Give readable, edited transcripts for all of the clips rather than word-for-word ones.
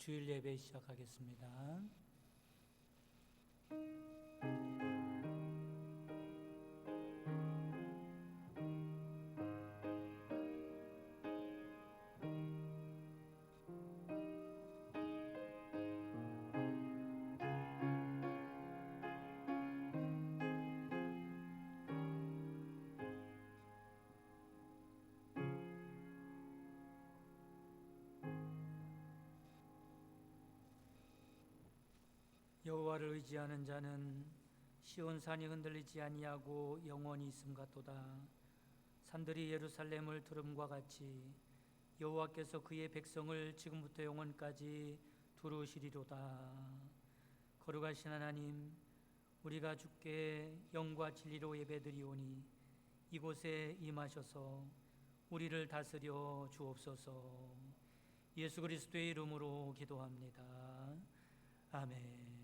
주일 예배 시작하겠습니다. 여호와를 의지하는 자는 시온 산이 흔들리지 아니하고 영원히 있음 같도다. 산들이 예루살렘을 두름과 같이 여호와께서 그의 백성을 지금부터 영원까지 두루시리로다. 거룩하신 하나님, 우리가 주께 영과 진리로 예배드리오니 이곳에 임하셔서 우리를 다스려 주옵소서. 예수 그리스도의 이름으로 기도합니다. 아멘.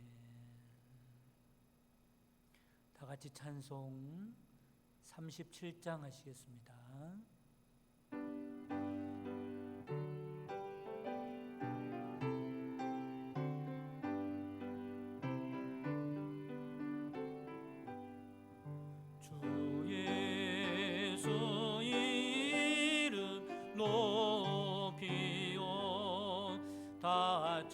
다 같이 찬송 37장 하시겠습니다. 주 예수 이름 높이오 다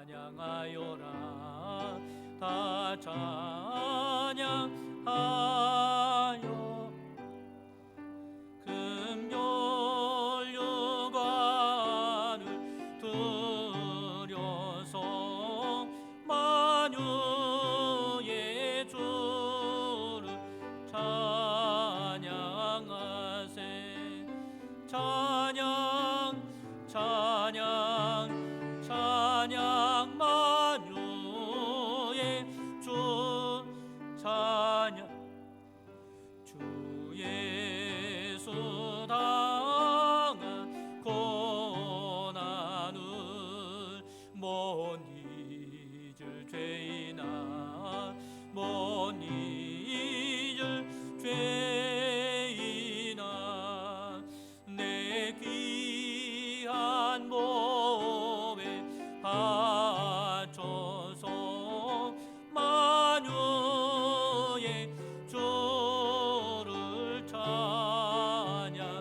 찬양하여라 다 찬양하여 금연류관을 들여서 만유의 주를 찬양하세. 찬양 찬양 찬양 만유의 주 찬양. 주 예수 당한 고난을 못 잊을 죄인아 못 잊을 죄인아 내 귀한 몸에 바쳐서 만유의 주를 찬양하세.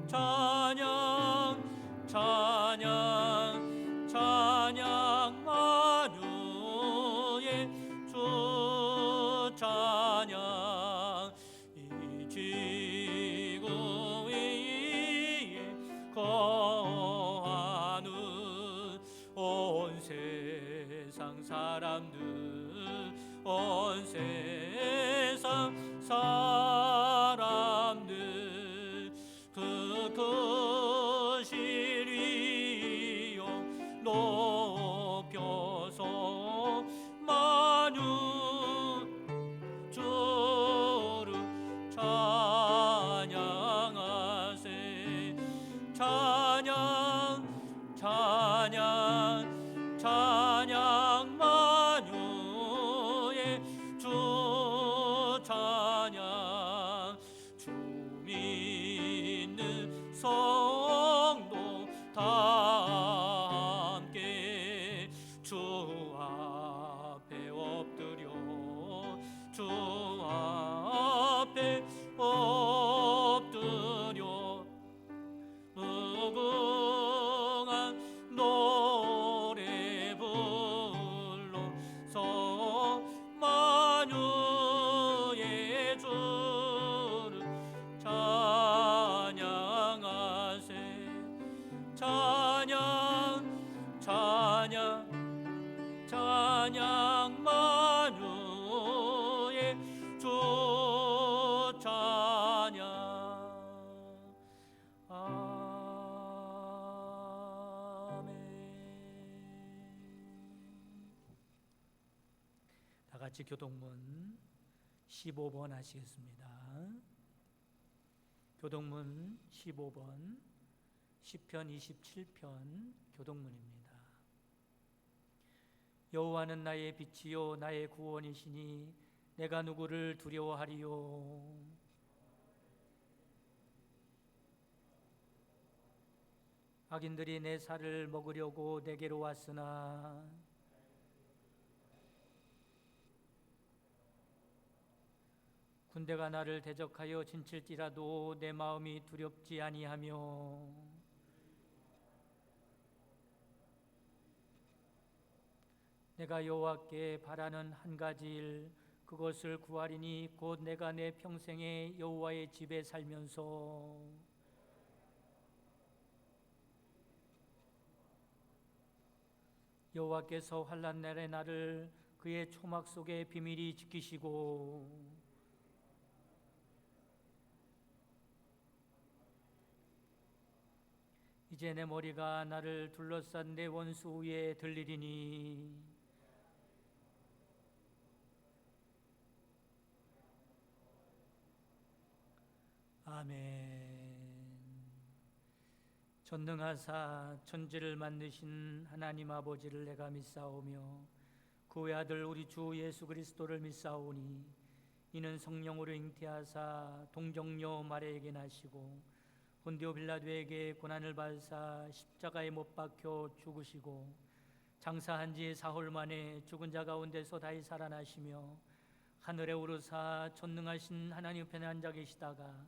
찬양 찬양 찬양 만유의 주 찬양. 이 지구 위에 거하는 온 세상 사람들 온 세상 사람들 그 크신 위엄 높여서 만유 주를 찬양하세. 찬양 찬양 찬양 만유의 주 찬양. 주 믿는 성도 다 함께 주 앞에 엎드려 주 앞에 엎드려 무궁한 노래 불러서 만유의 주를 찬양하세. 찬양 찬양 찬양 만유의 주 찬양. 다 같이 교동문 15번 하시겠습니다. 교동문 15번 시편 27편 교동문입니다. 여호와는 나의 빛이요 나의 구원이시니 내가 누구를 두려워하리요. 악인들이 내 살을 먹으려고 내게로 왔으나 군대가 나를 대적하여 진칠지라도 내 마음이 두렵지 아니하며 내가 여호와께 바라는 한 가지 일 그것을 구하리니 곧 내가 내 평생에 여호와의 집에 살면서 여호와께서 환난 날에 나를 그의 초막 속에 비밀히 지키시고 이제 내 머리가 나를 둘러싼 내 원수 위에 들리리니 아멘. 전능하사 천지를 만드신 하나님 아버지를 내가 믿사오며 그 외아들 우리 주 예수 그리스도를 믿사오니 이는 성령으로 잉태하사 동정녀 마리아에게 나시고 본디오 빌라도에게 고난을 받으사 십자가에 못 박혀 죽으시고 장사한 지 사흘 만에 죽은 자 가운데서 다시 살아나시며 하늘에 오르사 전능하신 하나님 편에 앉아 계시다가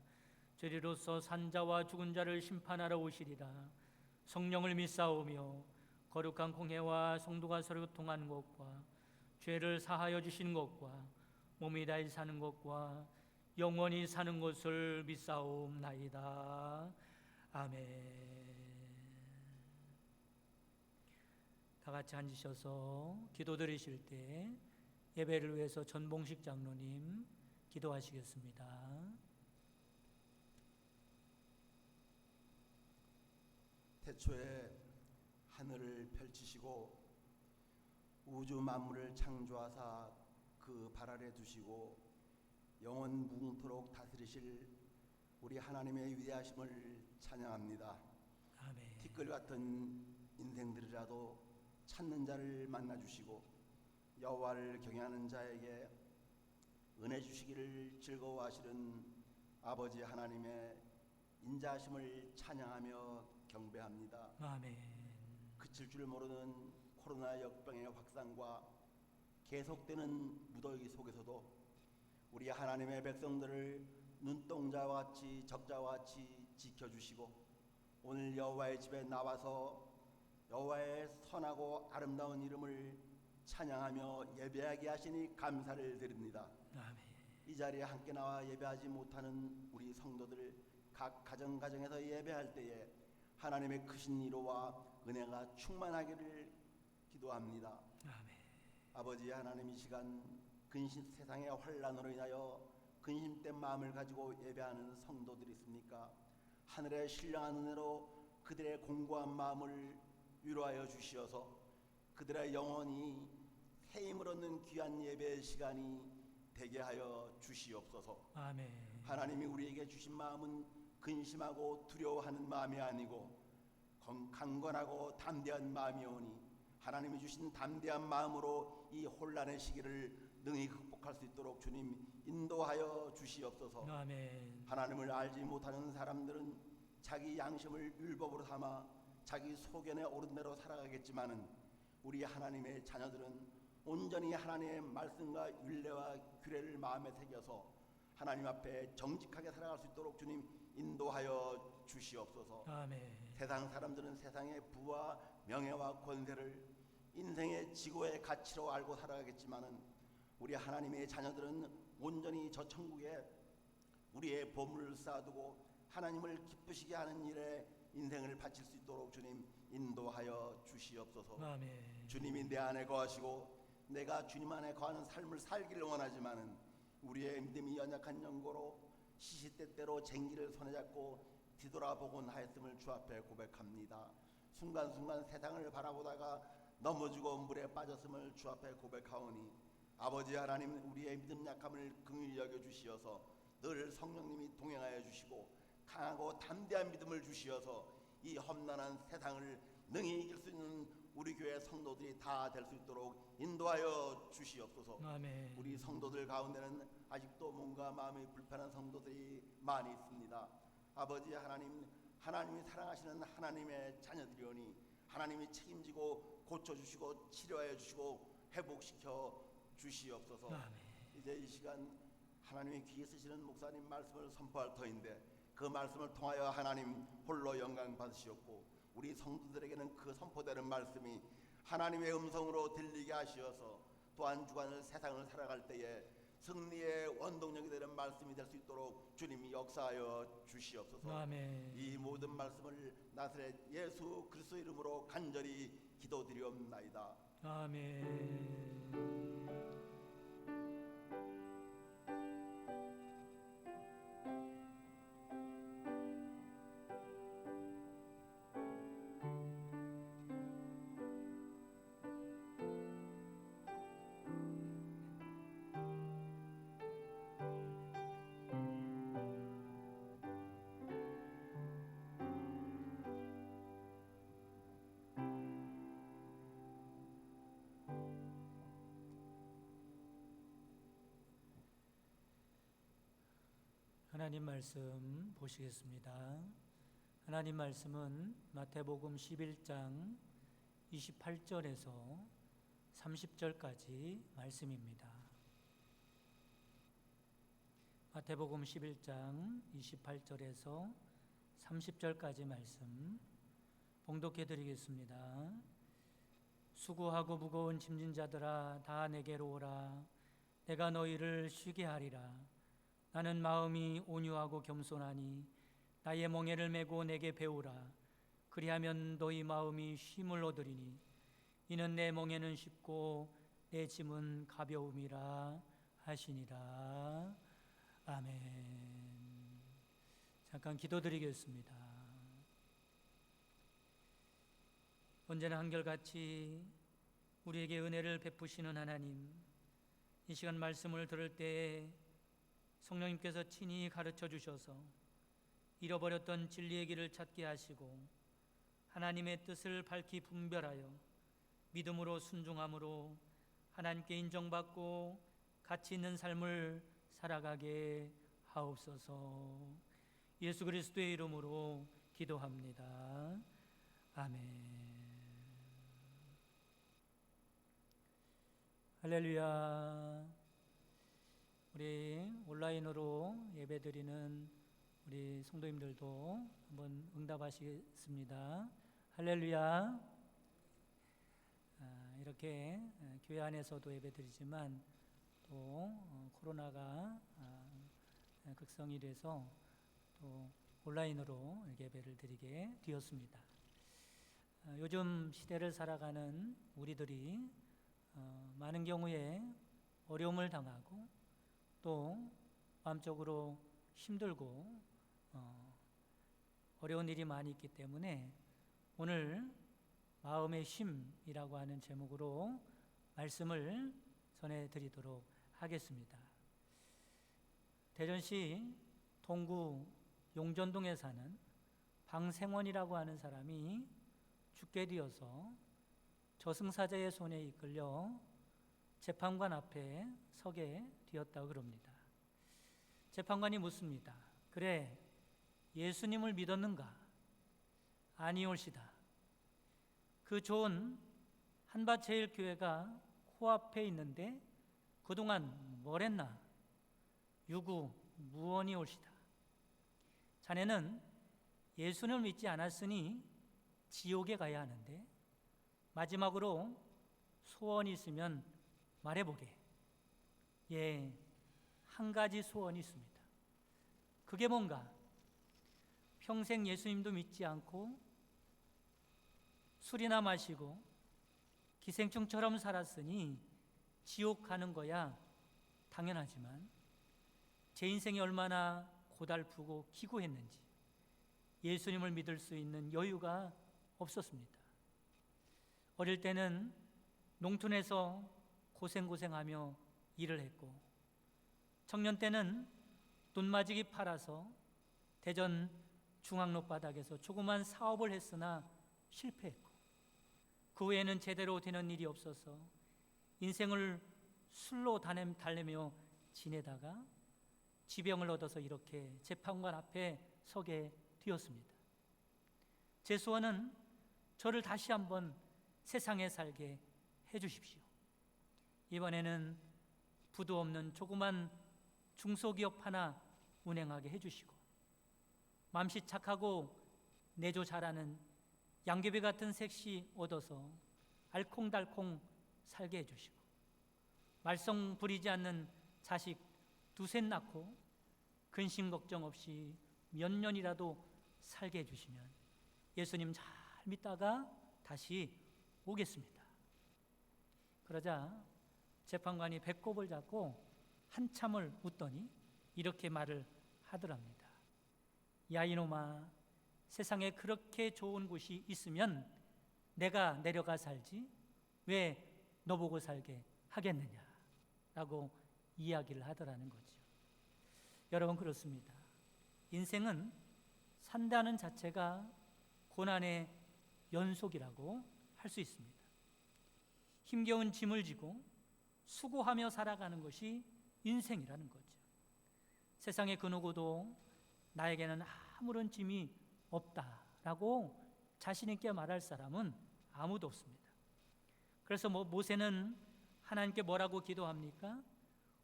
저리로서 산자와 죽은 자를 심판하러 오시리라. 성령을 믿사오며 거룩한 공회와 성도가 서로 교통하는 것과 죄를 사하여 주시는 것과 몸이 다시 사는 것과 영원히 사는 것을 믿사옵나이다. 아멘. 다 같이 앉으셔서 기도 드리실 때 예배를 위해서 전봉식 장로님 기도하시겠습니다. 태초에 하늘을 펼치시고 우주 만물을 창조하사 그 발 아래 두시고 영원 무궁토록 다스리실 우리 하나님의 위대하심을 찬양합니다. 아멘. 티끌 같은 인생들이라도 찾는 자를 만나 주시고 여호와를 경외하는 자에게 은혜 주시기를 즐거워하시는 아버지 하나님의 인자하심을 찬양하며 경배합니다. 아멘. 그칠 줄 모르는 코로나 역병의 확산과 계속되는 무더위 속에서도 우리 하나님의 백성들을 눈동자와 같이 적자와 같이 지켜주시고 오늘 여호와의 집에 나와서 여호와의 선하고 아름다운 이름을 찬양하며 예배하게 하시니 감사를 드립니다. 아멘. 이 자리에 함께 나와 예배하지 못하는 우리 성도들 각 가정에서 예배할 때에 하나님의 크신 위로와 은혜가 충만하기를 기도합니다. 아멘. 아버지 하나님, 이 시간 세상의 환난으로 인하여 근심된 마음을 가지고 예배하는 성도들이 있습니까? 하늘의 신령한 은혜로 그들의 공고한 마음을 위로하여 주시어서 그들의 영혼이 새 힘을 얻는 귀한 예배의 시간이 되게 하여 주시옵소서. 아멘. 하나님이 우리에게 주신 마음은 근심하고 두려워하는 마음이 아니고 강건하고 담대한 마음이오니 하나님이 주신 담대한 마음으로 이 혼란의 시기를 능히 극복할 수 있도록 주님 인도하여 주시옵소서. 아멘. 하나님을 알지 못하는 사람들은 자기 양심을 율법으로 삼아 자기 소견에 오른 대로 살아가겠지만은 우리 하나님의 자녀들은 온전히 하나님의 말씀과 율례와 규례를 마음에 새겨서 하나님 앞에 정직하게 살아갈 수 있도록 주님 인도하여 주시옵소서. 아멘. 세상 사람들은 세상의 부와 명예와 권세를 인생의 지고의 가치로 알고 살아가겠지만은 우리 하나님의 자녀들은 온전히 저 천국에 우리의 보물을 쌓아두고 하나님을 기쁘시게 하는 일에 인생을 바칠 수 있도록 주님 인도하여 주시옵소서. 아멘. 주님이 내 안에 거하시고 내가 주님 안에 거하는 삶을 살기를 원하지만은 우리의 믿음이 연약한 연고로 시시때때로 쟁기를 손에 잡고 뒤돌아보곤 하였음을 주 앞에 고백합니다. 순간순간 세상을 바라보다가 넘어지고 물에 빠졌음을 주 앞에 고백하오니 아버지 하나님, 우리의 믿음 약함을 긍휼히 여겨 주시어서 늘 성령님이 동행하여 주시고 강하고 담대한 믿음을 주시어서 이 험난한 세상을 능히 이길 수 있는 우리 교회 성도들이 다 될 수 있도록 인도하여 주시옵소서. 아멘. 우리 성도들 가운데는 아직도 뭔가 마음이 불편한 성도들이 많이 있습니다. 아버지 하나님, 하나님이 사랑하시는 하나님의 자녀들이오니 하나님이 책임지고 고쳐주시고 치료해 주시고 회복시켜 주시옵소서. 이제 이 시간 하나님의 귀에 쓰시는 목사님 말씀을 선포할 터인데 그 말씀을 통하여 하나님 홀로 영광 받으시옵고 우리 성도들에게는 그 선포되는 말씀이 하나님의 음성으로 들리게 하시어서 또한 주간을 세상을 살아갈 때에 승리의 원동력이 되는 말씀이 될 수 있도록 주님이 역사하여 주시옵소서. 아멘. 이 모든 말씀을 나사렛 예수 그리스도 이름으로 간절히 기도드리옵나이다. 아멘. 하나님 말씀 보시겠습니다. 하나님 말씀은 마태복음 11장 28절에서 30절까지 말씀입니다. 마태복음 11장 28절에서 30절까지 말씀 봉독해 드리겠습니다. 수고하고 무거운 짐진 자들아 다 내게로 오라. 내가 너희를 쉬게 하리라. 나는 마음이 온유하고 겸손하니 나의 멍에를 메고 내게 배우라. 그리하면 너희 마음이 쉼을 얻으리니 이는 내 멍에는 쉽고 내 짐은 가벼움이라 하시니라. 아멘. 잠깐 기도드리겠습니다. 언제나 한결같이 우리에게 은혜를 베푸시는 하나님, 이 시간 말씀을 들을 때에 성령님께서 친히 가르쳐 주셔서 잃어버렸던 진리의 길을 찾게 하시고 하나님의 뜻을 밝히 분별하여 믿음으로 순종함으로 하나님께 인정받고 가치 있는 삶을 살아가게 하옵소서. 예수 그리스도의 이름으로 기도합니다. 아멘. 할렐루야. 우리 온라인으로 예배드리는 우리 성도님들도 한번 응답하시겠습니다. 할렐루야. 이렇게 교회 안에서도 예배드리지만 또 코로나가 극성이 돼서 또 온라인으로 예배를 드리게 되었습니다. 요즘 시대를 살아가는 우리들이 많은 경우에 어려움을 당하고 또 마음적으로 힘들고 어려운 일이 많이 있기 때문에 오늘 마음의 쉼이라고 하는 제목으로 말씀을 전해드리도록 하겠습니다. 대전시 동구 용전동에 사는 방생원이라고 하는 사람이 죽게 되어서 저승사자의 손에 이끌려 재판관 앞에 서게 되었다고 그럽니다. 재판관이 묻습니다. 그래, 예수님을 믿었는가? 아니올시다. 그 좋은 한밭제일교회가 코앞에 있는데 그동안 뭘 했나? 유구 무언이 올시다. 자네는 예수님을 믿지 않았으니 지옥에 가야 하는데 마지막으로 소원이 있으면 말해보게. 예, 한 가지 소원이 있습니다. 그게 뭔가? 평생 예수님도 믿지 않고 술이나 마시고 기생충처럼 살았으니 지옥 가는 거야 당연하지만 제 인생이 얼마나 고달프고 기구했는지 예수님을 믿을 수 있는 여유가 없었습니다. 어릴 때는 농촌에서 고생하며 일을 했고 청년 때는 눈맞이기 팔아서 대전 중앙로바닥에서 조그만 사업을 했으나 실패했고 그 후에는 제대로 되는 일이 없어서 인생을 술로 달래며 지내다가 지병을 얻어서 이렇게 재판관 앞에 서게 되었습니다. 제 소원은 저를 다시 한번 세상에 살게 해주십시오. 이번에는 부도 없는 조그만 중소기업 하나 운행하게 해주시고, 맘씨 착하고 내조 잘하는 양귀비 같은 색시 얻어서 알콩달콩 살게 해주시고, 말썽 부리지 않는 자식 두셋 낳고 근심 걱정 없이 몇 년이라도 살게 해주시면 예수님 잘 믿다가 다시 오겠습니다. 그러자 재판관이 배꼽을 잡고 한참을 웃더니 이렇게 말을 하더랍니다. 야 이놈아, 세상에 그렇게 좋은 곳이 있으면 내가 내려가 살지 왜 너 보고 살게 하겠느냐 라고 이야기를 하더라는 거죠. 여러분, 그렇습니다. 인생은 산다는 자체가 고난의 연속이라고 할 수 있습니다. 힘겨운 짐을 지고 수고하며 살아가는 것이 인생이라는 거죠. 세상의 그 누구도 나에게는 아무런 짐이 없다라고 자신 있게 말할 사람은 아무도 없습니다. 그래서 모세는 하나님께 뭐라고 기도합니까?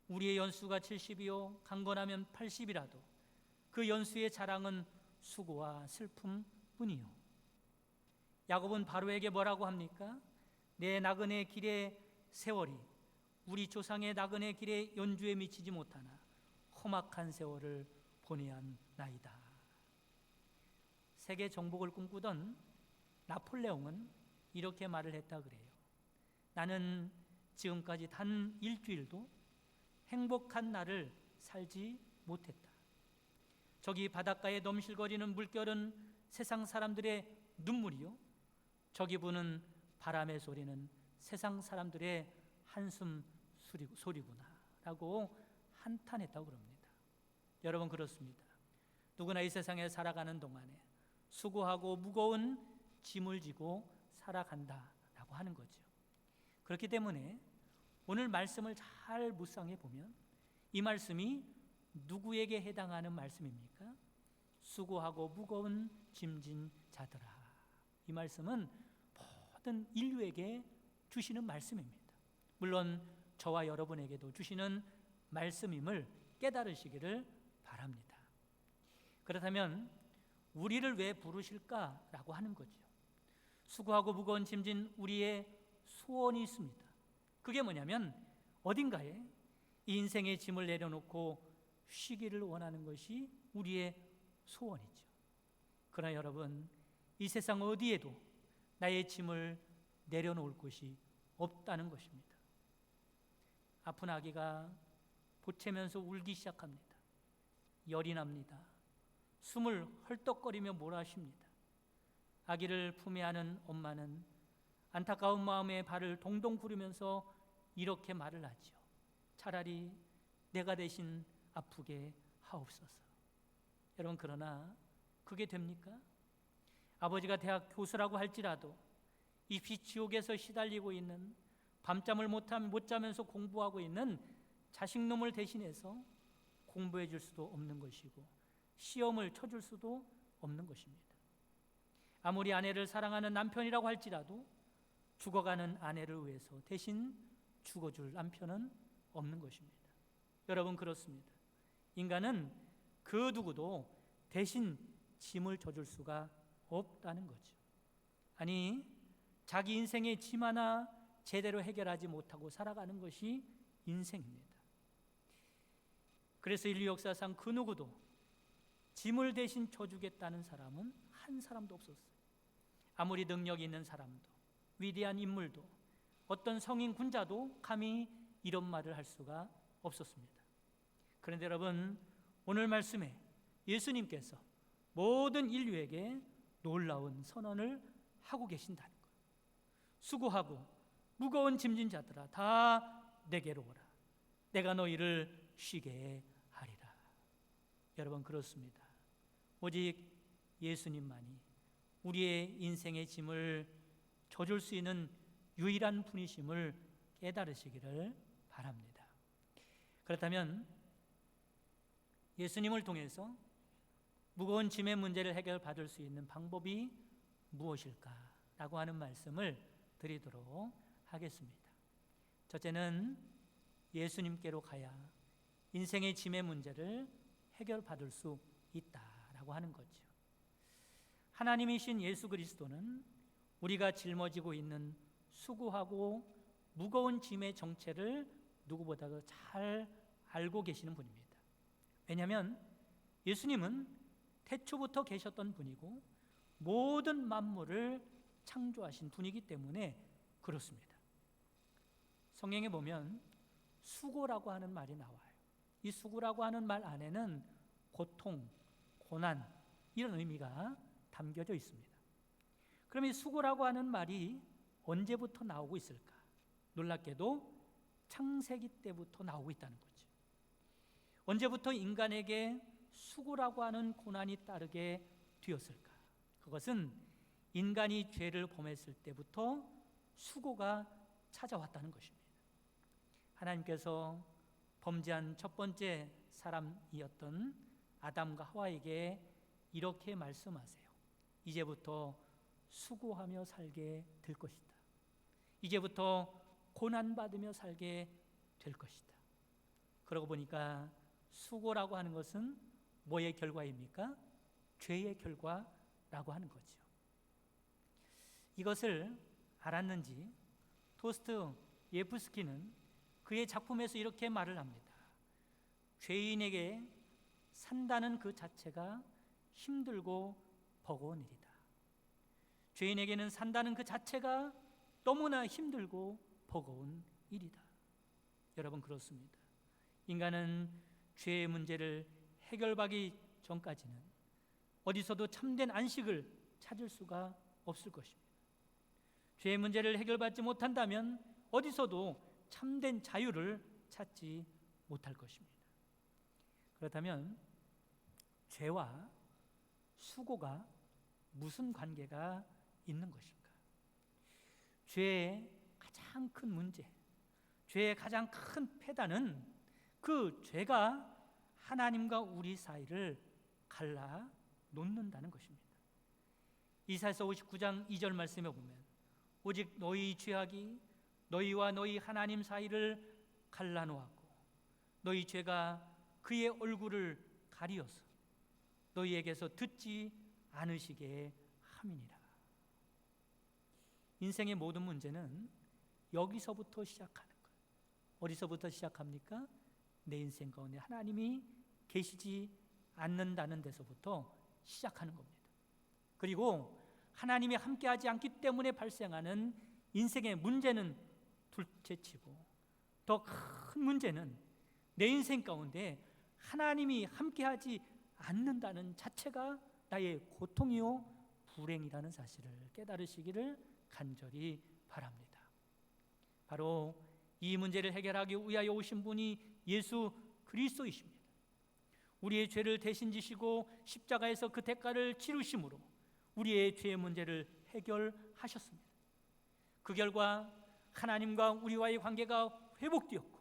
우리의 연수가 70이요 강건하면 80이라도 그 연수의 자랑은 수고와 슬픔뿐이요. 야곱은 바로에게 뭐라고 합니까? 내 나그네 길의 세월이 우리 조상의 나그네 길의 연주에 미치지 못하나 험악한 세월을 보내야 나이다. 세계 정복을 꿈꾸던 나폴레옹은 이렇게 말을 했다 그래요. 나는 지금까지 단 일주일도 행복한 날을 살지 못했다. 저기 바닷가에 넘실거리는 물결은 세상 사람들의 눈물이요, 저기 부는 바람의 소리는 세상 사람들의 한숨 소리구나 라고 한탄했다고 그럽니다. 여러분, 그렇습니다. 누구나 이 세상에 살아가는 동안에 수고하고 무거운 짐을 지고 살아간다라고 하는 거죠. 그렇기 때문에 오늘 말씀을 잘 묵상해 보면 이 말씀이 누구에게 해당하는 말씀입니까? 수고하고 무거운 짐진 자들아. 이 말씀은 모든 인류에게 주시는 말씀입니다. 물론 저와 여러분에게도 주시는 말씀임을 깨달으시기를 바랍니다. 그렇다면 우리를 왜 부르실까라고 하는 거죠. 수고하고 무거운 짐진 우리의 소원이 있습니다. 그게 뭐냐면 어딘가에 이 인생의 짐을 내려놓고 쉬기를 원하는 것이 우리의 소원이죠. 그러나 여러분, 이 세상 어디에도 나의 짐을 내려놓을 곳이 없다는 것입니다. 아픈 아기가 보채면서 울기 시작합니다. 열이 납니다. 숨을 헐떡거리며 몰아쉽니다. 아기를 품에 안은 엄마는 안타까운 마음에 발을 동동 구르면서 이렇게 말을 하죠. 차라리 내가 대신 아프게 하옵소서. 여러분, 그러나 그게 됩니까? 아버지가 대학 교수라고 할지라도 입시 지옥에서 시달리고 있는, 밤잠을 못 자면서 공부하고 있는 자식놈을 대신해서 공부해 줄 수도 없는 것이고 시험을 쳐줄 수도 없는 것입니다. 아무리 아내를 사랑하는 남편이라고 할지라도 죽어가는 아내를 위해서 대신 죽어줄 남편은 없는 것입니다. 여러분, 그렇습니다. 인간은 그 누구도 대신 짐을 져줄 수가 없다는 거죠. 아니, 자기 인생의 짐 하나 제대로 해결하지 못하고 살아가는 것이 인생입니다. 그래서 인류 역사상 그 누구도 짐을 대신 져주겠다는 사람은 한 사람도 없었어요. 아무리 능력이 있는 사람도, 위대한 인물도, 어떤 성인 군자도 감히 이런 말을 할 수가 없었습니다. 그런데 여러분, 오늘 말씀에 예수님께서 모든 인류에게 놀라운 선언을 하고 계신다는 것. 수고하고 무거운 짐진 자들아, 다 내게로 오라. 내가 너희를 쉬게 하리라. 여러분, 그렇습니다. 오직 예수님만이 우리의 인생의 짐을 져줄 수 있는 유일한 분이심을 깨달으시기를 바랍니다. 그렇다면 예수님을 통해서 무거운 짐의 문제를 해결받을 수 있는 방법이 무엇일까라고 하는 말씀을 드리도록 하겠습니다. 첫째는 예수님께로 가야 인생의 짐의 문제를 해결받을 수 있다라고 하는 거죠. 하나님이신 예수 그리스도는 우리가 짊어지고 있는 수고하고 무거운 짐의 정체를 누구보다도 잘 알고 계시는 분입니다. 왜냐하면 예수님은 태초부터 계셨던 분이고 모든 만물을 창조하신 분이기 때문에 그렇습니다. 성경에 보면 수고라고 하는 말이 나와요. 이 수고라고 하는 말 안에는 고통, 고난 이런 의미가 담겨져 있습니다. 그럼 이 수고라고 하는 말이 언제부터 나오고 있을까? 놀랍게도 창세기 때부터 나오고 있다는 거죠. 언제부터 인간에게 수고라고 하는 고난이 따르게 되었을까? 그것은 인간이 죄를 범했을 때부터 수고가 찾아왔다는 것입니다. 하나님께서 범죄한 첫 번째 사람이었던 아담과 하와에게 이렇게 말씀하세요. 이제부터 수고하며 살게 될 것이다. 이제부터 고난받으며 살게 될 것이다. 그러고 보니까 수고라고 하는 것은 뭐의 결과입니까? 죄의 결과라고 하는 거죠. 이것을 알았는지 도스토옙스키는 그의 작품에서 이렇게 말을 합니다. 죄인에게 산다는 그 자체가 힘들고 버거운 일이다. 죄인에게는 산다는 그 자체가 너무나 힘들고 버거운 일이다. 여러분, 그렇습니다. 인간은 죄의 문제를 해결하기 전까지는 어디서도 참된 안식을 찾을 수가 없을 것입니다. 죄의 문제를 해결받지 못한다면 어디서도 참된 자유를 찾지 못할 것입니다. 그렇다면 죄와 수고가 무슨 관계가 있는 것일까? 죄의 가장 큰 문제, 죄의 가장 큰 폐단은 그 죄가 하나님과 우리 사이를 갈라 놓는다는 것입니다. 이사야서 59장 2절 말씀에 보면 오직 너희 죄악이 너희와 너희 하나님 사이를 갈라 놓았고 너희 죄가 그의 얼굴을 가리어서 너희에게서 듣지 않으시게 함이니라. 인생의 모든 문제는 여기서부터 시작하는 거예요. 어디서부터 시작합니까? 내 인생 가운데 하나님이 계시지 않는다는 데서부터 시작하는 겁니다. 그리고 하나님이 함께하지 않기 때문에 발생하는 인생의 문제는 둘째치고 더 큰 문제는 내 인생 가운데 하나님이 함께하지 않는다는 자체가 나의 고통이요 불행이라는 사실을 깨달으시기를 간절히 바랍니다. 바로 이 문제를 해결하기 위하여 오신 분이 예수 그리스도이십니다. 우리의 죄를 대신 지시고 십자가에서 그 대가를 치르심으로 우리의 죄의 문제를 해결하셨습니다. 그 결과 하나님과 우리와의 관계가 회복되었고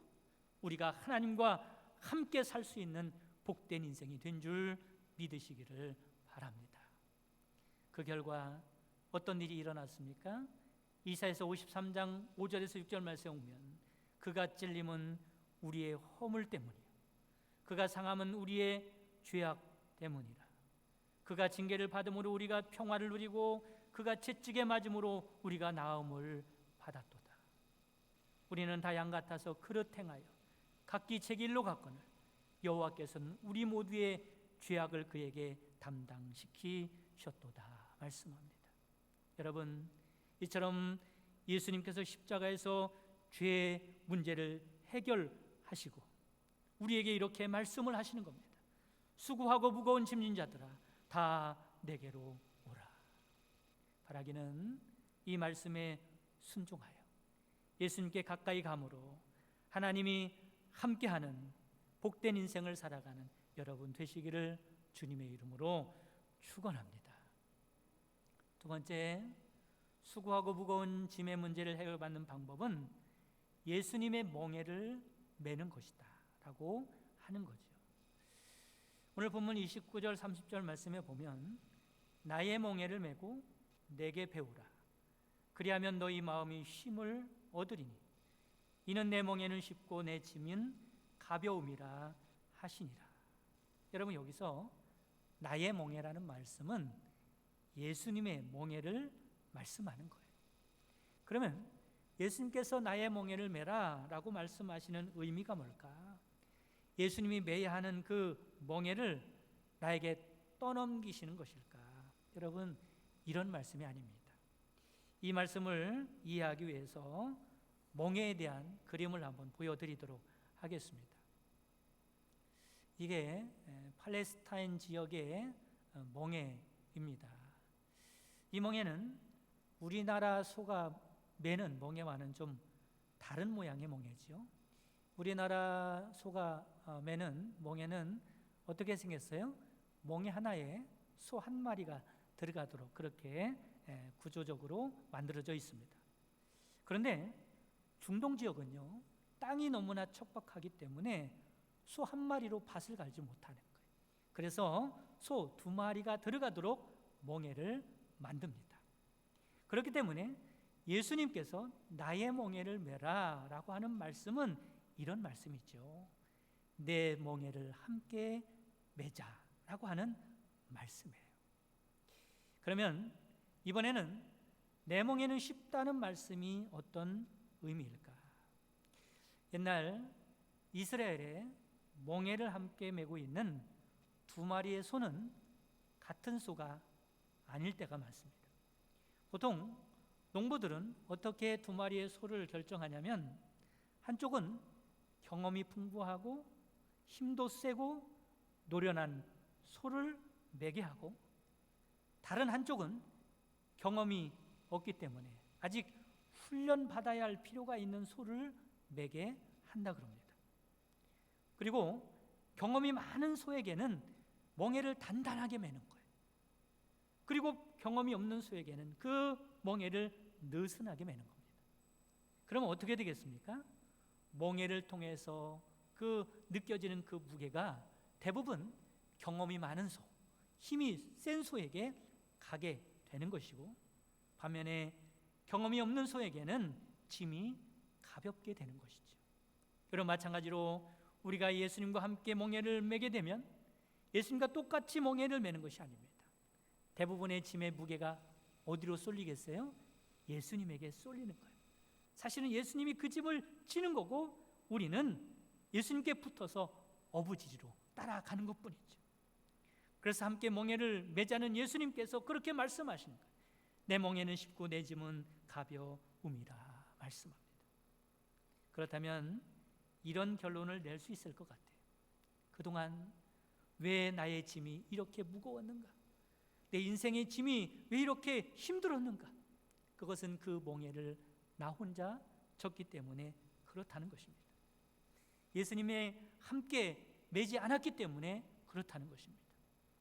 우리가 하나님과 함께 살 수 있는 복된 인생이 된 줄 믿으시기를 바랍니다. 그 결과 어떤 일이 일어났습니까? 이사야서 53장 5절에서 6절 말씀에 보면 그가 찔림은 우리의 허물 때문이요 그가 상함은 우리의 죄악 때문이라. 그가 징계를 받음으로 우리가 평화를 누리고 그가 채찍에 맞음으로 우리가 나음을 받았도다. 우리는 다 양 같아서 그릇 행하여 각기 제 길로 갔거늘 여호와께서는 우리 모두의 죄악을 그에게 담당시키셨도다 말씀합니다. 여러분, 이처럼 예수님께서 십자가에서 죄의 문제를 해결하시고 우리에게 이렇게 말씀을 하시는 겁니다. 수고하고 무거운 짐진 자들아 다 내게로 오라. 바라기는 이 말씀에 순종하여 예수님께 가까이 감으로 하나님이 함께하는 복된 인생을 살아가는 여러분 되시기를 주님의 이름으로 축원합니다. 두 번째, 수고하고 무거운 짐의 문제를 해결받는 방법은 예수님의 멍에를 매는 것이다 라고 하는 거죠. 오늘 본문 29절 30절 말씀에 보면 나의 멍에를 메고 내게 배우라. 그리하면 너희 마음이 쉼을 얻으리니 이는 내 멍에는 쉽고 내 짐은 가벼움이라 하시니라. 여러분, 여기서 나의 멍에라는 말씀은 예수님의 멍에를 말씀하는 거예요. 그러면 예수님께서 나의 멍에를 메라 라고 말씀하시는 의미가 뭘까? 예수님이 매야 하는 그 멍에를 나에게 떠넘기시는 것일까? 여러분, 이런 말씀이 아닙니다. 이 말씀을 이해하기 위해서 멍에에 대한 그림을 한번 보여드리도록 하겠습니다. 이게 팔레스타인 지역의 멍에입니다. 이 멍에는 우리나라 소가 매는 멍에와는 좀 다른 모양의 멍에죠. 우리나라 소가 매는 멍에는 어떻게 생겼어요? 멍에 하나에 소 한 마리가 들어가도록 그렇게 구조적으로 만들어져 있습니다. 그런데 중동 지역은요, 땅이 너무나 척박하기 때문에 소 한 마리로 밭을 갈지 못하는 거예요. 그래서 소 두 마리가 들어가도록 멍에를 만듭니다. 그렇기 때문에 예수님께서 나의 멍에를 메라 라고 하는 말씀은 이런 말씀이죠. 내 멍에를 함께 메자 라고 하는 말씀이에요. 그러면 이번에는 내 멍에는 쉽다는 말씀이 어떤 의미일까? 옛날 이스라엘에 멍에를 함께 메고 있는 두 마리의 소는 같은 소가 아닐 때가 많습니다. 보통 농부들은 어떻게 두 마리의 소를 결정하냐면, 한쪽은 경험이 풍부하고 힘도 세고 노련한 소를 매게 하고, 다른 한쪽은 경험이 없기 때문에 아직 훈련받아야 할 필요가 있는 소를 매게 한다 그럽니다. 그리고 경험이 많은 소에게는 멍에를 단단하게 매는 거예요. 그리고 경험이 없는 소에게는 그 멍에를 느슨하게 매는 겁니다. 그러면 어떻게 되겠습니까? 멍에를 통해서 그 느껴지는 그 무게가 대부분 경험이 많은 소, 힘이 센 소에게 가게 되는 것이고, 반면에 경험이 없는 소에게는 짐이 가볍게 되는 것이죠. 여러분, 마찬가지로 우리가 예수님과 함께 멍에를 매게 되면 예수님과 똑같이 멍에를 매는 것이 아닙니다. 대부분의 짐의 무게가 어디로 쏠리겠어요? 예수님에게 쏠리는 거예요. 사실은 예수님이 그 짐을 지는 거고, 우리는 예수님께 붙어서 어부지리로 따라가는 것뿐이죠. 그래서 함께 멍에를 매자는 예수님께서 그렇게 말씀하시는 거예요. 내 멍에는 쉽고 내 짐은 가벼움이라 말씀합니다. 그렇다면 이런 결론을 낼 수 있을 것 같아요. 그동안 왜 나의 짐이 이렇게 무거웠는가? 내 인생의 짐이 왜 이렇게 힘들었는가? 그것은 그 멍에를 나 혼자 졌기 때문에 그렇다는 것입니다. 예수님의 함께 매지 않았기 때문에 그렇다는 것입니다.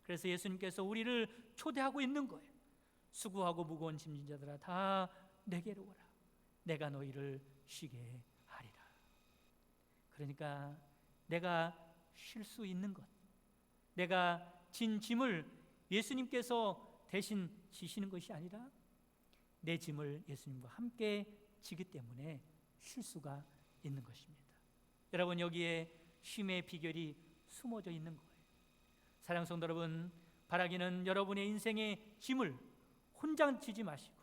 그래서 예수님께서 우리를 초대하고 있는 거예요. 수고하고 무거운 짐진 자들아 다 내게로 오라. 내가 너희를 쉬게 하리라. 그러니까 내가 쉴 수 있는 것, 내가 진 짐을 예수님께서 대신 지시는 것이 아니라 내 짐을 예수님과 함께 지기 때문에 쉴 수가 있는 것입니다. 여러분, 여기에 쉼의 비결이 숨어져 있는 거예요. 사랑하는 성도 여러분, 바라기는 여러분의 인생의 짐을 혼자 지지 마시고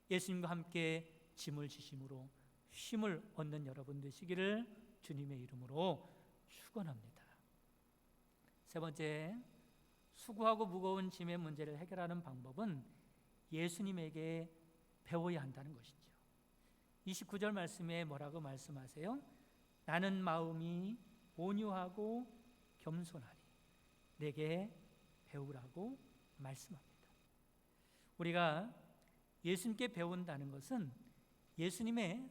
예수님과 함께 짐을 지심으로 쉼을 얻는 여러분 되시기를 주님의 이름으로 축원합니다. 세 번째, 수고하고 무거운 짐의 문제를 해결하는 방법은 예수님에게 배워야 한다는 것이죠. 29절 말씀에 뭐라고 말씀하세요? 나는 마음이 온유하고 겸손하니 내게 배우라고 말씀합니다. 우리가 예수님께 배운다는 것은 예수님의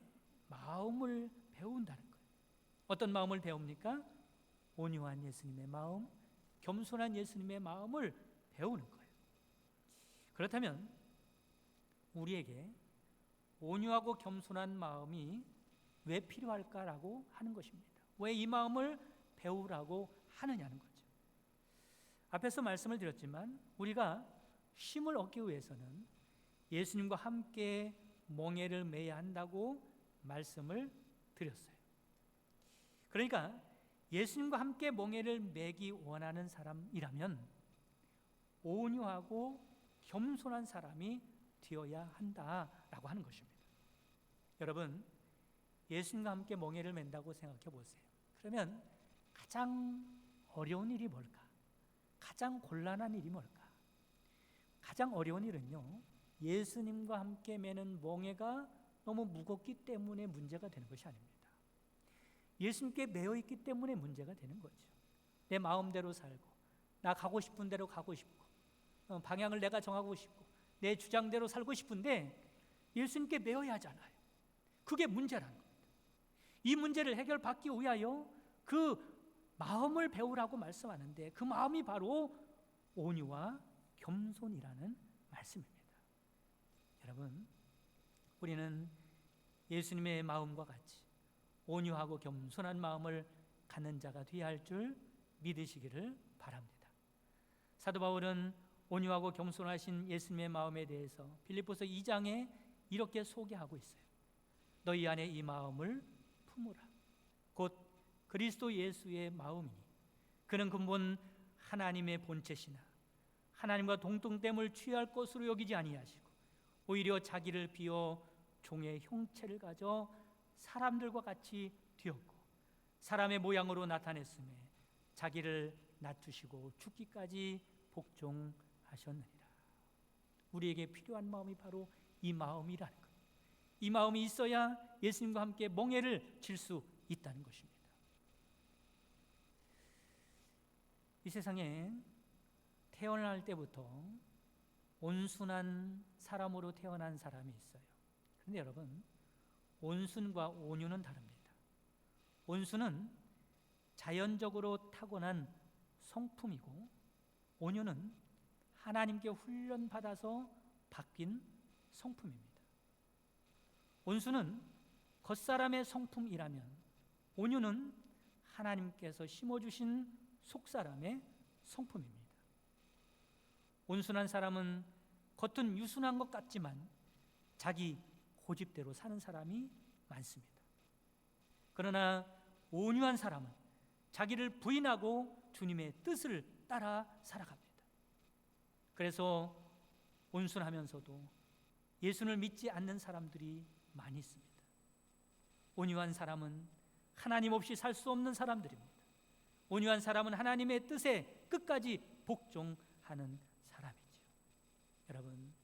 마음을 배운다는 거예요. 어떤 마음을 배웁니까? 온유한 예수님의 마음, 겸손한 예수님의 마음을 배우는 거예요. 그렇다면 우리에게 온유하고 겸손한 마음이 왜 필요할까라고 하는 것입니다. 왜 이 마음을 배우라고 하느냐는 거죠. 앞에서 말씀을 드렸지만 우리가 쉼을 얻기 위해서는 예수님과 함께 멍에를 매야 한다고 말씀을 드렸어요. 그러니까 예수님과 함께 멍에를 매기 원하는 사람이라면 온유하고 겸손한 사람이 되어야 한다라고 하는 것입니다. 여러분, 예수님과 함께 멍에를 맨다고 생각해 보세요. 그러면 가장 어려운 일이 뭘까? 가장 곤란한 일이 뭘까? 가장 어려운 일은요, 예수님과 함께 매는 멍에가 너무 무겁기 때문에 문제가 되는 것이 아닙니다. 예수님께 매여 있기 때문에 문제가 되는 거죠. 내 마음대로 살고, 나 가고 싶은 대로 가고 싶고, 방향을 내가 정하고 싶고, 내 주장대로 살고 싶은데 예수님께 매여야 하잖아요. 그게 문제라는 겁니다. 이 문제를 해결받기 위하여 그 마음을 배우라고 말씀하는데, 그 마음이 바로 온유와 겸손이라는 말씀입니다. 여러분, 우리는 예수님의 마음과 같이 온유하고 겸손한 마음을 갖는 자가 되어야 할 줄 믿으시기를 바랍니다. 사도 바울은 온유하고 겸손하신 예수님의 마음에 대해서 빌립보서 2장에 이렇게 소개하고 있어요. 너희 안에 이 마음을 품으라. 곧 그리스도 예수의 마음이니 그는 근본 하나님의 본체시나 하나님과 동등됨을 취할 것으로 여기지 아니하시고 오히려 자기를 비워 종의 형체를 가져 사람들과 같이 되었고 사람의 모양으로 나타냈음에 자기를 낮추시고 죽기까지 복종하셨느니라. 우리에게 필요한 마음이 바로 이 마음이라는 것. 이 마음이 있어야 예수님과 함께 멍에를 질 수 있다는 것입니다. 이 세상에 태어날 때부터 온순한 사람으로 태어난 사람이 있어요. 그런데 여러분, 온순과 온유는 다릅니다. 온순은 자연적으로 타고난 성품이고 온유는 하나님께 훈련받아서 바뀐 성품입니다. 온순은 겉사람의 성품이라면 온유는 하나님께서 심어주신 속사람의 성품입니다. 온순한 사람은 겉은 유순한 것 같지만 자기 고집대로 사는 사람이 많습니다. 그러나 온유한 사람은 자기를 부인하고 주님의 뜻을 따라 살아갑니다. 그래서 온순하면서도 예수를 믿지 않는 사람들이 많이 있습니다. 온유한 사람은 하나님 없이 살 수 없는 사람들입니다. 온유한 사람은 하나님의 뜻에 끝까지 복종하는 사람이죠. 여러분,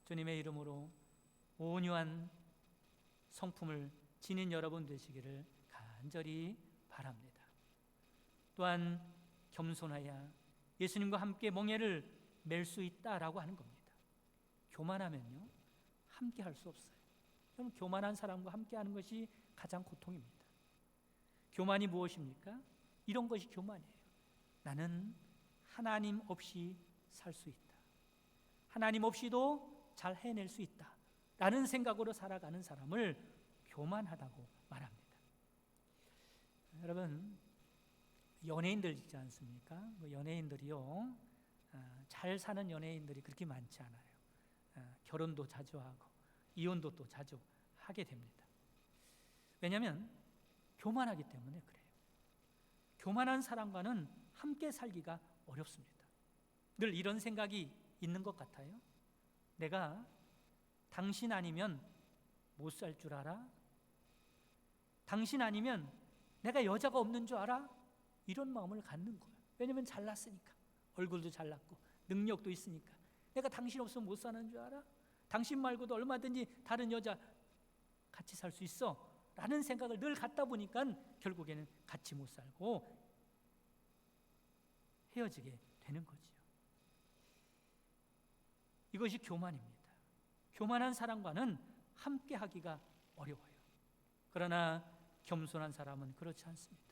주님의 이름으로 온유한 성품을 지닌 여러분 되시기를 간절히 바랍니다. 또한 겸손하여 예수님과 함께 멍에를 맬 수 있다라고 하는 겁니다. 교만하면요, 함께 할 수 없어요. 그럼 교만한 사람과 함께 하는 것이 가장 고통입니다. 교만이 무엇입니까? 이런 것이 교만이에요. 나는 하나님 없이 살 수 있다. 하나님 없이도 잘 해낼 수 있다. 라는 생각으로 살아가는 사람을 교만하다고 말합니다. 여러분, 연예인들 있지 않습니까? 연예인들이요, 잘 사는 연예인들이 그렇게 많지 않아요. 결혼도 자주 하고 이혼도 또 자주 하게 됩니다. 왜냐하면 교만하기 때문에 그래요. 교만한 사람과는 함께 살기가 어렵습니다. 늘 이런 생각이 있는 것 같아요. 내가 당신 아니면 못 살 줄 알아? 당신 아니면 내가 여자가 없는 줄 알아? 이런 마음을 갖는 거예요. 왜냐하면 잘났으니까. 얼굴도 잘났고 능력도 있으니까. 내가 당신 없으면 못 사는 줄 알아? 당신 말고도 얼마든지 다른 여자 같이 살 수 있어 라는 생각을 늘 갖다 보니까 결국에는 같이 못 살고 헤어지게 되는 거지요. 이것이 교만입니다. 교만한 사람과는 함께 하기가 어려워요. 그러나 겸손한 사람은 그렇지 않습니다.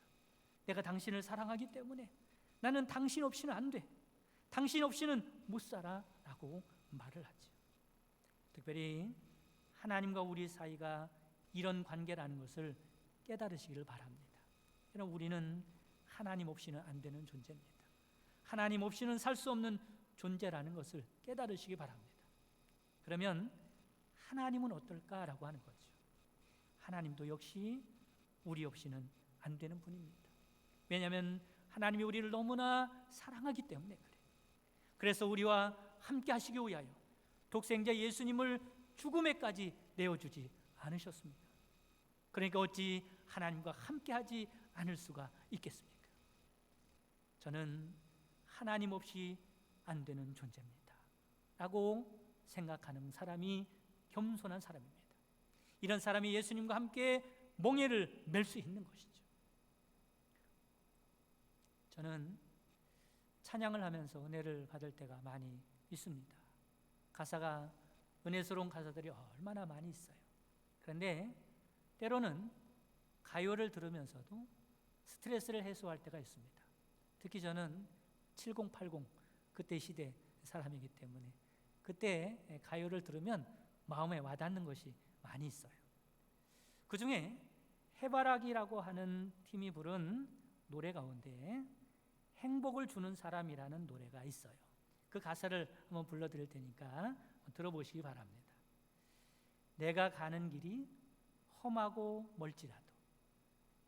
내가 당신을 사랑하기 때문에 나는 당신 없이는 안 돼. 당신 없이는 못 살아 라고 말을 하죠. 특별히 하나님과 우리 사이가 이런 관계라는 것을 깨달으시기를 바랍니다. 여러분, 우리는 하나님 없이는 안 되는 존재입니다. 하나님 없이는 살 수 없는 존재라는 것을 깨달으시기 바랍니다. 그러면 하나님은 어떨까라고 하는 거죠. 하나님도 역시 우리 없이는 안 되는 분입니다. 왜냐하면 하나님이 우리를 너무나 사랑하기 때문에 그래요. 그래서 우리와 함께 하시기 위하여 독생자 예수님을 죽음에까지 내어주지 않으셨습니다. 그러니까 어찌 하나님과 함께 하지 않을 수가 있겠습니까? 저는 하나님 없이 안 되는 존재입니다 라고 생각하는 사람이 겸손한 사람입니다. 이런 사람이 예수님과 함께 멍에를 맬 수 있는 것이죠. 저는 찬양을 하면서 은혜를 받을 때가 많이 있습니다. 가사가 은혜스러운 가사들이 얼마나 많이 있어요. 그런데 때로는 가요를 들으면서도 스트레스를 해소할 때가 있습니다. 특히 저는 7080 그때 시대 사람이기 때문에 그때 가요를 들으면 마음에 와닿는 것이 많이 있어요. 그 중에 해바라기라고 하는 팀이 부른 노래 가운데 행복을 주는 사람이라는 노래가 있어요. 그 가사를 한번 불러드릴 테니까 들어보시기 바랍니다. 내가 가는 길이 험하고 멀지라도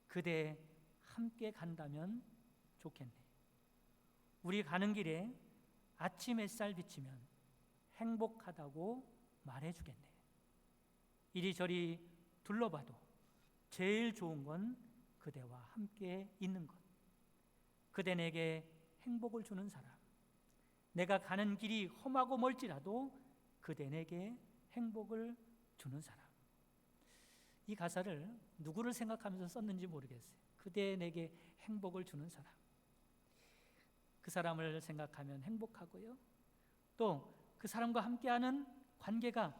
그대 함께 간다면 좋겠네. 우리 가는 길에 아침 햇살 비치면 행복하다고 말해주겠네. 이리저리 둘러봐도 제일 좋은 건 그대와 함께 있는 것. 그대 내게 행복을 주는 사람. 내가 가는 길이 험하고 멀지라도 그대 내게 행복을 주는 사람. 이 가사를 누구를 생각하면서 썼는지 모르겠어요. 그대 내게 행복을 주는 사람. 그 사람을 생각하면 행복하고요. 또 그 사람과 함께하는 관계가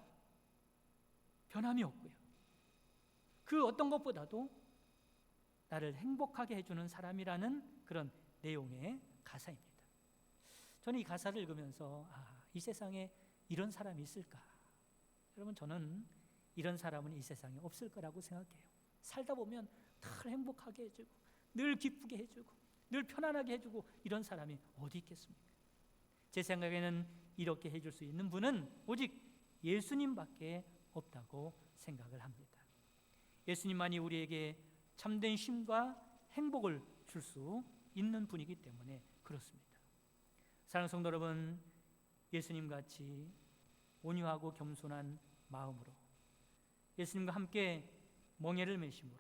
변함이 없고요. 그 어떤 것보다도 나를 행복하게 해주는 사람이라는 그런 내용의 가사입니다. 저는 이 가사를 읽으면서 이 세상에 이런 사람이 있을까? 여러분, 저는 이런 사람은 이 세상에 없을 거라고 생각해요. 살다 보면 늘 행복하게 해주고 늘 기쁘게 해주고 늘 편안하게 해주고 이런 사람이 어디 있겠습니까? 제 생각에는 이렇게 해줄 수 있는 분은 오직 예수님밖에 없다고 생각을 합니다. 예수님만이 우리에게 참된 쉼과 행복을 줄 수 있는 분이기 때문에 그렇습니다. 사랑하는 성도 여러분, 예수님같이 온유하고 겸손한 마음으로 예수님과 함께 멍에를 매심으로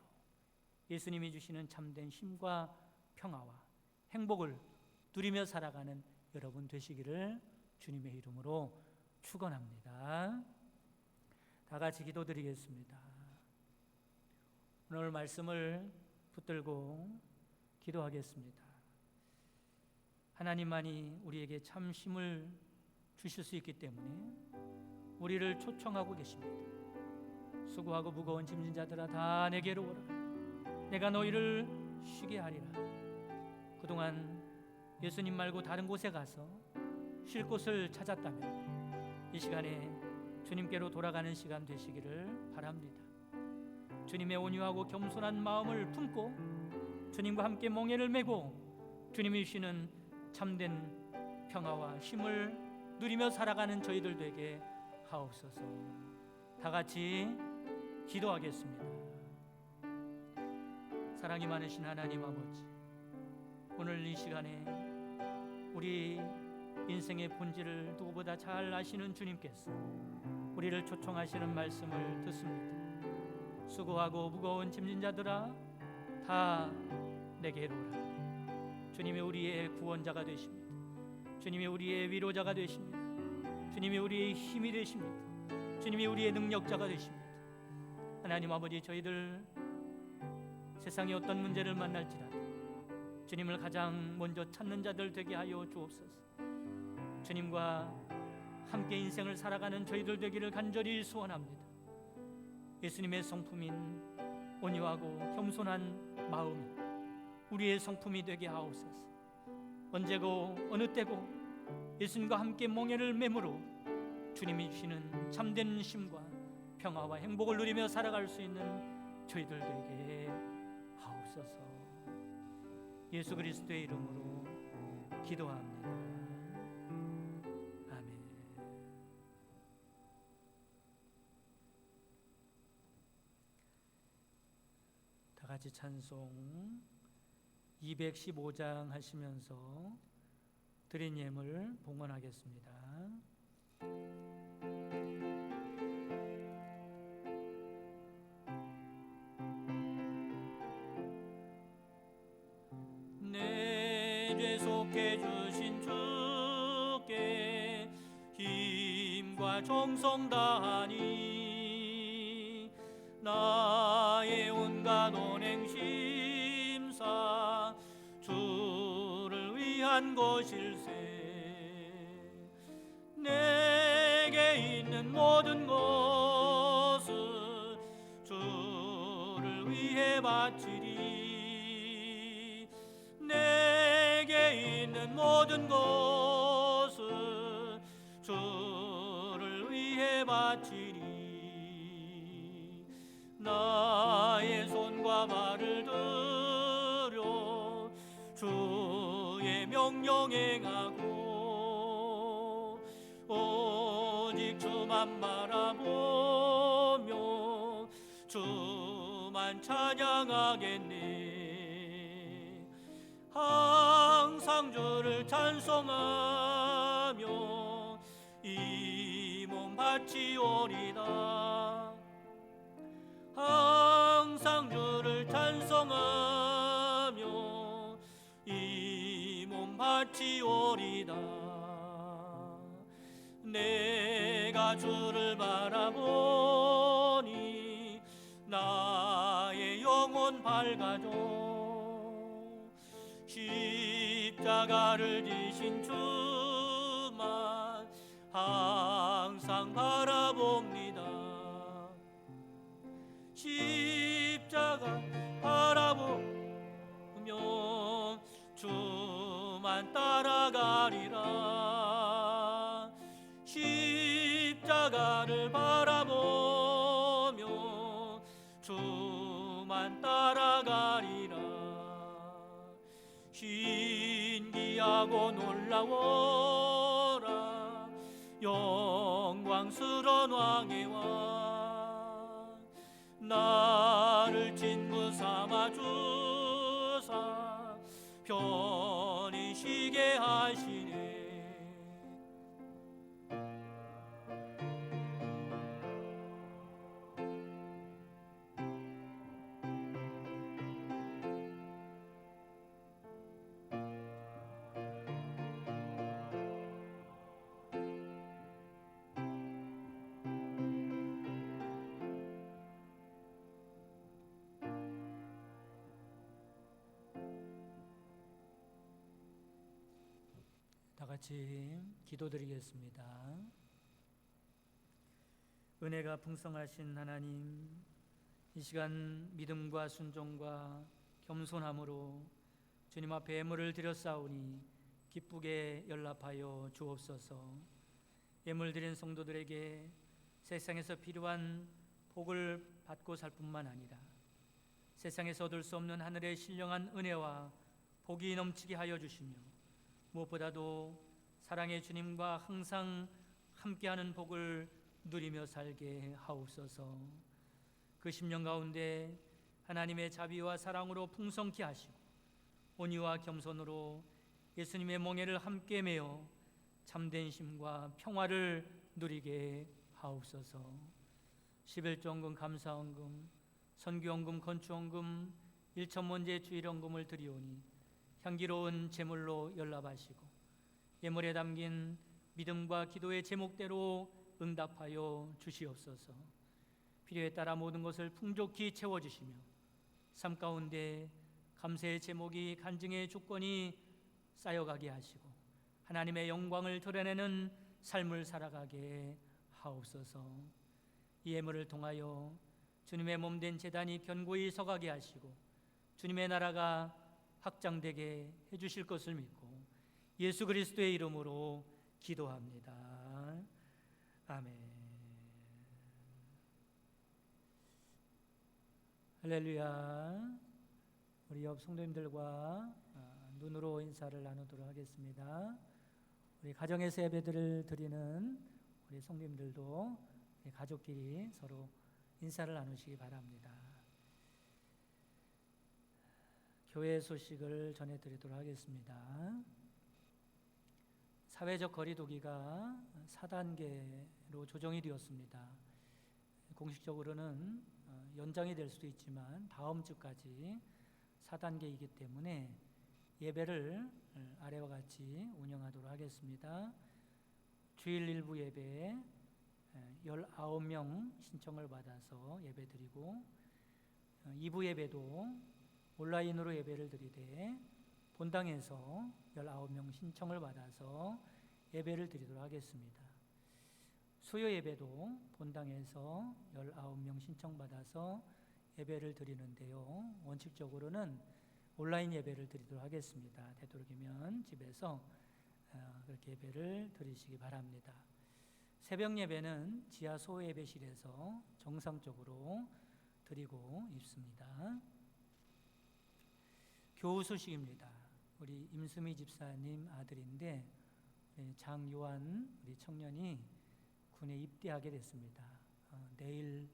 예수님이 주시는 참된 쉼과 평화와 행복을 누리며 살아가는 여러분 되시기를 주님의 이름으로 축원합니다. 다 같이 기도드리겠습니다. 오늘 말씀을 붙들고 기도하겠습니다. 하나님만이 우리에게 참 쉼을 주실 수 있기 때문에 우리를 초청하고 계십니다. 수고하고 무거운 짐진 자들아 다 내게로 오라. 내가 너희를 쉬게 하리라. 그동안 예수님 말고 다른 곳에 가서 쉴 곳을 찾았다면 이 시간에 주님께로 돌아가는 시간 되시기를 바랍니다. 주님의 온유하고 겸손한 마음을 품고 주님과 함께 멍에를 메고 주님이 주시는 참된 평화와 쉼을 누리며 살아가는 저희들 되게 하옵소서. 다 같이 기도하겠습니다. 사랑이 많으신 하나님 아버지, 오늘 이 시간에 우리 인생의 본질을 누구보다 잘 아시는 주님께서 우리를 초청하시는 말씀을 듣습니다. 수고하고 무거운 짐진 자들아 다 내게로 오라. 주님이 우리의 구원자가 되십니다. 주님이 우리의 위로자가 되십니다. 주님이 우리의 힘이 되십니다. 주님이 우리의 능력자가 되십니다. 하나님 아버지, 저희들 세상에 어떤 문제를 만날지라도 주님을 가장 먼저 찾는 자들 되게 하여 주옵소서. 주님과 함께 인생을 살아가는 저희들 되기를 간절히 소원합니다. 예수님의 성품인 온유하고 겸손한 마음이 우리의 성품이 되게 하옵소서. 언제고 어느 때고 예수님과 함께 멍에를 매므로 주님이 주시는 참된 쉼과 평화와 행복을 누리며 살아갈 수 있는 저희들 되게 하옵소서. 예수 그리스도의 이름으로 기도합니다. 아멘. 같이 찬송 215장 하시면서 드린 예물 봉헌하겠습니다. 내 죄 속해 주신 주께 힘과 정성 다하니 나의 온갖 언행 심사 주를 위한 것일세. 내게 있는 모든 것을 주를 위해 바치리. 내게 있는 모든 것을 주를 위해 바치리. 나의 손과 발을 들여 주의 명령 행하고 오직 주만 바라보며 주만 찬양하겠네. 항상 주를 찬송하며 이 몸 바치오리다. 항상 주를 찬송하며 이 몸 바치오리다. 내가 주를 바라보니 나의 영혼 밝아져. 십자가를 지신 주만 항상 바라봅니다. 십자가 바라보며 주만 따라가리라. 십자가를 바라보며 주만 따라가리라. 신기하고 놀라워라 영광스러운 왕의 왕. 나를 친구 삼아 주사 편히 쉬게 하시네. 다 같이 기도드리겠습니다. 은혜가 풍성하신 하나님, 이 시간 믿음과 순종과 겸손함으로 주님 앞에 예물을 드렸사오니 기쁘게 연락하여 주옵소서. 예물 드린 성도들에게 세상에서 필요한 복을 받고 살 뿐만 아니라 세상에서 얻을 수 없는 하늘의 신령한 은혜와 복이 넘치게 하여 주시며 무엇보다도 사랑의 주님과 항상 함께하는 복을 누리며 살게 하옵소서. 그 10년 가운데 하나님의 자비와 사랑으로 풍성케 하시고 온유와 겸손으로 예수님의 멍에를 함께 메어 참된 심과 평화를 누리게 하옵소서. 11조원금, 감사원금, 선교원금, 건축원금, 일천문제 주일원금을 드리오니 향기로운 제물로 연락하시고 예물에 담긴 믿음과 기도의 제목대로 응답하여 주시옵소서. 필요에 따라 모든 것을 풍족히 채워주시며 삶 가운데 감사의 제목이 간증의 조건이 쌓여가게 하시고 하나님의 영광을 드러내는 삶을 살아가게 하옵소서. 이 예물을 통하여 주님의 몸된 제단이 견고히 서가게 하시고 주님의 나라가 확장되게 해주실 것을 믿고 예수 그리스도의 이름으로 기도합니다. 아멘. 할렐루야. 우리 옆 성도님들과 눈으로 인사를 나누도록 하겠습니다. 우리 가정에서 예배들을 드리는 우리 성도님들도 가족끼리 서로 인사를 나누시기 바랍니다. 교회 소식을 전해드리도록 하겠습니다. 사회적 거리두기가 4단계로 조정이 되었습니다. 공식적으로는 연장이 될 수도 있지만 다음 주까지 4단계이기 때문에 예배를 아래와 같이 운영하도록 하겠습니다. 주일 일부 예배에 19명 신청을 받아서 예배드리고 2부 예배도 온라인으로 예배를 드리되 본당에서 19명 신청을 받아서 예배를 드리도록 하겠습니다. 수요 예배도 본당에서 19명 신청받아서 예배를 드리는데요. 원칙적으로는 온라인 예배를 드리도록 하겠습니다. 되도록이면 집에서 그렇게 예배를 드리시기 바랍니다. 새벽 예배는 지하 소호 예배실에서 정상적으로 드리고 있습니다. 교우 소식입니다. 우리 임수미 집사님 아들인데 장요한 우리 청년이 군에 입대하게 됐습니다. 내일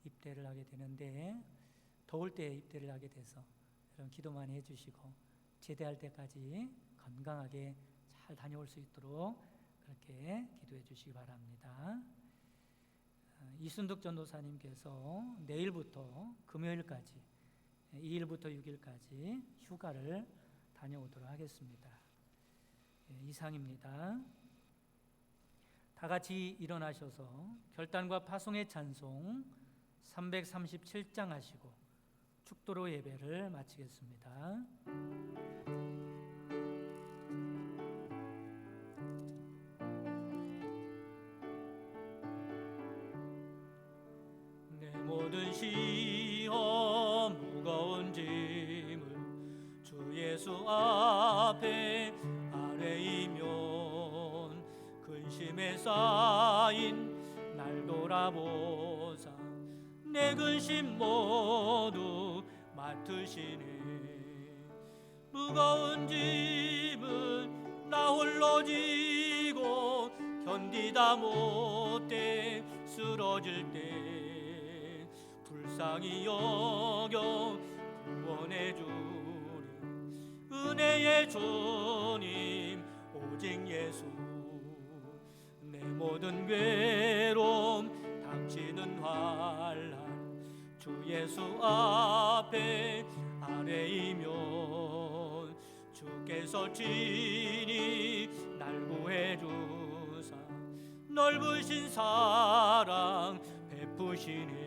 입대를 하게 되는데 더울 때 입대를 하게 돼서 여러분 기도 많이 해주시고 제대할 때까지 건강하게 잘 다녀올 수 있도록 그렇게 기도해 주시기 바랍니다. 이순득 전도사님께서 내일부터 금요일까지 2일부터 6일까지 휴가를 다녀오도록 하겠습니다. 이상입니다. 다 같이 일어나셔서 결단과 파송의 찬송 337장 하시고 축도로 예배를 마치겠습니다. 내 모든 시험 무거운 짐을 주 예수 앞에 아뢰이면 근심에 쌓인 날 돌아보사 내 근심 모두 맡으시네. 무거운 짐은 나 홀로 지고 견디다 못해 쓰러질 때 불쌍히 여겨 구원해 주리. 은혜의 주님 오직 예수. 내 모든 괴로움 당치는 환난 주 예수 앞에 아뢰이면 주께서 친히 날 구해 주사 넓으신 사랑 베푸시네.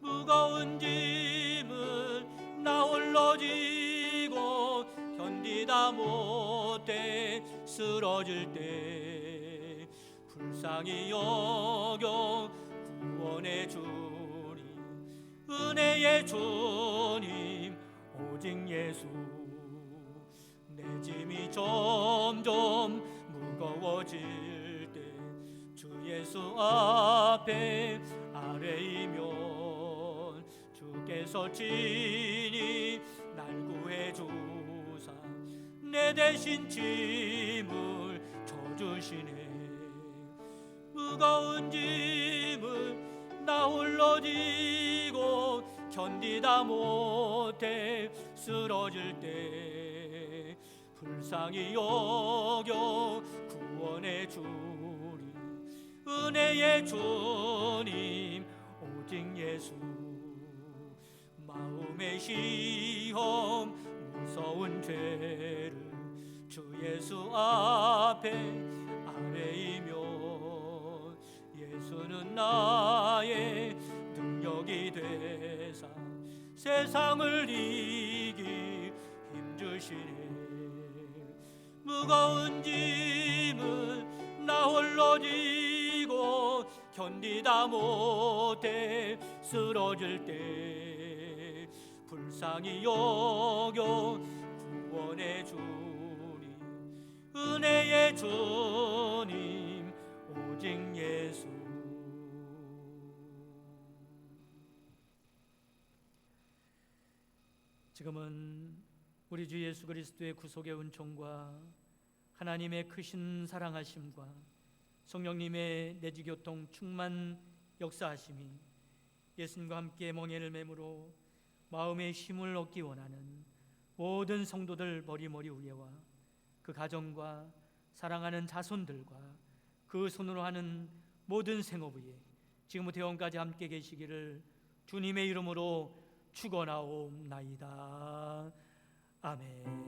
무거운 짐을 나 홀로 지고 견디다 못해 쓰러질 때 불쌍히 여겨 구원해 주리. 은혜의 주님 오직 예수. 내 짐이 점점 무거워질 때 주 예수 앞에 아뢰이면 주께서 친히 날 구해 주사 내 대신 짐을 져주시네. 무거운 짐을 나 홀로 지고 견디다 못해 쓰러질 때 불쌍히 여겨 구원해 주리. 은혜의 주님 오직 예수. 마음의 시험 무서운 죄를 주 예수 앞에 아뢰이면 예수는 나의 능력이 되사 세상을 이기 힘주시네. 무거운 짐을 나 홀로 지고 견디다 못해 쓰러질 때 불쌍히 여겨 구원해 주리. 은혜의 주님 오직 예수. 지금은 우리 주 예수 그리스도의 구속의 은총과 하나님의 크신 사랑하심과 성령님의 내지교통 충만 역사하심이 예수님과 함께 멍에를 메므로 마음의 힘을 얻기 원하는 모든 성도들 머리머리 위에와 그 가정과 사랑하는 자손들과 그 손으로 하는 모든 생업 위에 지금부터 영원까지 함께 계시기를 주님의 이름으로 축원하옵나이다. 아멘.